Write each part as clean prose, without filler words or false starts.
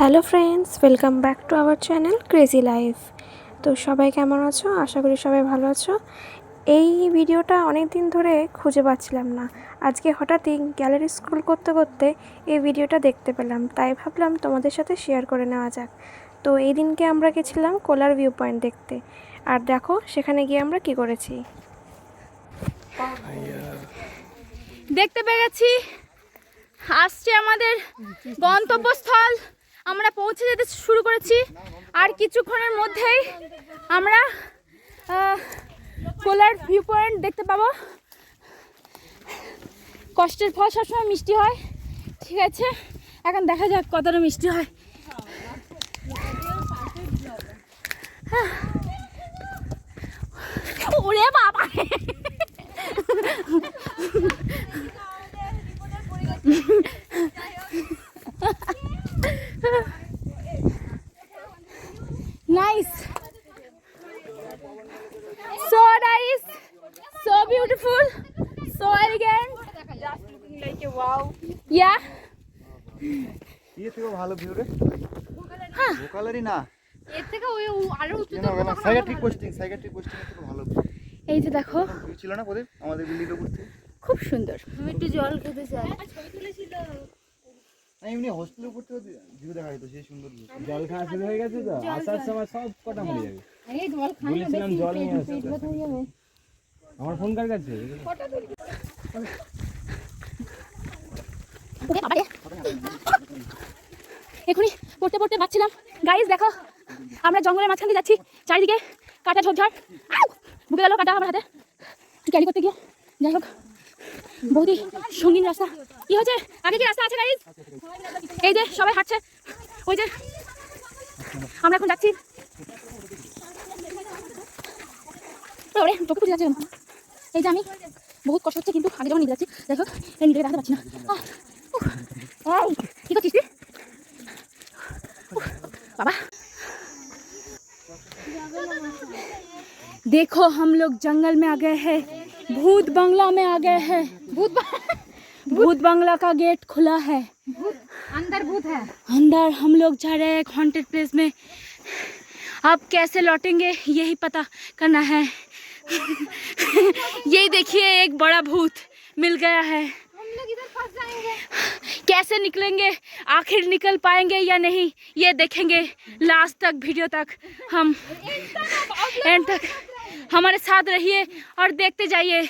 Hello friends, welcome back to our channel crazy life. তো সবাই কেমন আছো? আশা করি সবাই ভালো আছো। এই ভিডিওটা অনেক দিন ধরে খুঁজে পাচ্ছিলাম না। আজকে হঠাৎই গ্যালারি স্ক্রল করতে করতে এই ভিডিওটা দেখতে পেলাম, তাই ভাবলাম তোমাদের সাথে শেয়ার করে নেওয়া যাক। তো এই দিনকে আমরা গেছিলাম কোলার ভিউ পয়েন্ট দেখতে, আর দেখো সেখানে গিয়ে আমরা কি করেছি। দেখতে পেয়ে গেছি আসছে আমাদের গন্তব্যস্থল। আমরা পৌঁছে যেতে শুরু করেছি, আর কিছুক্ষণের মধ্যেই আমরা কোলার ভিউ পয়েন্ট দেখতে পাবো। কষ্টের ফল সবসময় মিষ্টি হয়, ঠিক আছে? এখন দেখা যাক কতটা মিষ্টি হয়। ওরে বাবা, nice, so nice, so beautiful, so elegant, just looking like a wow. Yeah, ये থেকে ভালো ভিউ রে। ভোকালারি না, এর থেকে ওই আরো উঁচু না সাইকেট্রিক পোস্টিং থেকে ভালো এই যে দেখো, ভিউ ছিল না প্রদীপ আমাদের বিল্ডিং এর উপর থেকে। খুব সুন্দর। আমি একটু জল খেতে চাই। ছবি তুলেছিল না, এমনি হোস্টেলের উপর থেকে ভিউ দেখা যেত, সেই সুন্দর ভিউ। জল খাওয়া শুরু হয়ে গেছে তো আসার সময় সব কটা মরে যাবে। এই জল খাই না, বলেছিলাম জল নিয়ে আসতে। আমার ফোন কার কাছে? এখনই পড়তে পড়তে পাচ্ছিলাম। গাইস দেখো, আমরা জঙ্গলের মাঝখান দিয়ে যাচ্ছি, চারিদিকে কাটা ঝোপঝাড়। বুকে গেল কাটা আমার হাতে ক্যারি করতে গিয়ে। যাই হোক, বহুতই সঙ্গীন রাস্তা। কি হয়েছে? আগে কি রাস্তা আছে গাইস? এই যে সবাই হাঁটছে, ওই যে আমরা এখন যাচ্ছি। ওরে চোখে পুজো যাচ্ছে। এই যে আমি বহুত কষ্ট হচ্ছে, কিন্তু আগে যখন নিতে যাচ্ছি, দেখো এই নিজেকে দাঁড়াতে পারছি না। কি করছিস তুই बाबा? देखो हम लोग जंगल में आ गए हैं, भूत बंगला में आ गए हैं। भूत बंगला का गेट खुला है, अंदर भूत है। अंदर हम लोग जा रहे हैं हॉन्टेड प्लेस में। अब कैसे लौटेंगे यही पता करना है। यही देखिए, एक बड़ा भूत मिल गया है। हम लोग इधर फंस जाएंगे। कैसे निकलेंगे, आखिर निकल पाएंगे या नहीं, ये देखेंगे लास्ट तक, वीडियो तक। हम एंड तक हमारे साथ रहिए और देखते जाइए।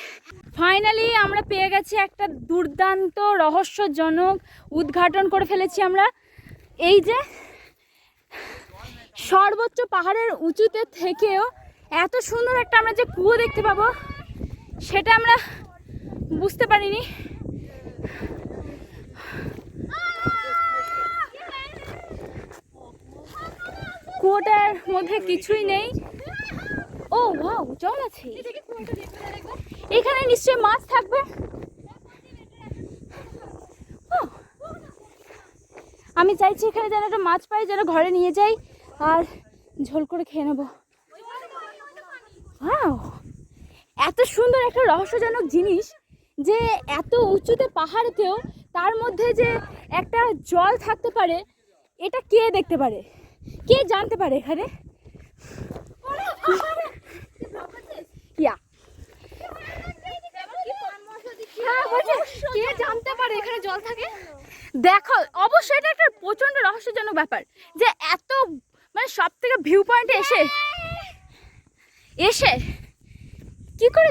ফাইনালি আমরা পেয়ে গেছি একটা দুর্দান্ত রহস্যজনক উদ্ঘাটন করে ফেলেছি আমরা। এই যে সর্বোচ্চ পাহাড়ের উঁচুতে থেকেও এত সুন্দর একটা আমরা যে কুয়ো দেখতে পাবো, সেটা আমরা বুঝতে পারিনি। কুয়োটার মধ্যে কিছুই নেই। ও ওয়াও, জল আছে এখানে, নিশ্চয়ই মাছ থাকবে। আমি চাইছি এখানে যেন একটা মাছ পাই, যেন ঘরে নিয়ে যাই আর ঝোল করে খেয়ে নেবো। ওয়াও, এত সুন্দর একটা রহস্যজনক জিনিস যে এত উঁচুতে পাহাড়েতেও তার মধ্যে যে একটা জল থাকতে পারে, এটা কে দেখতে পারে, কে জানতে পারে এখানে? কে জানতে পারে এখানে জল থাকে? দেখো, অবশ্যই এটা একটা প্রচন্ড রহস্যজনক ব্যাপার যে এত মানে সব থেকে ভিউ পয়েন্টে এসে কি করে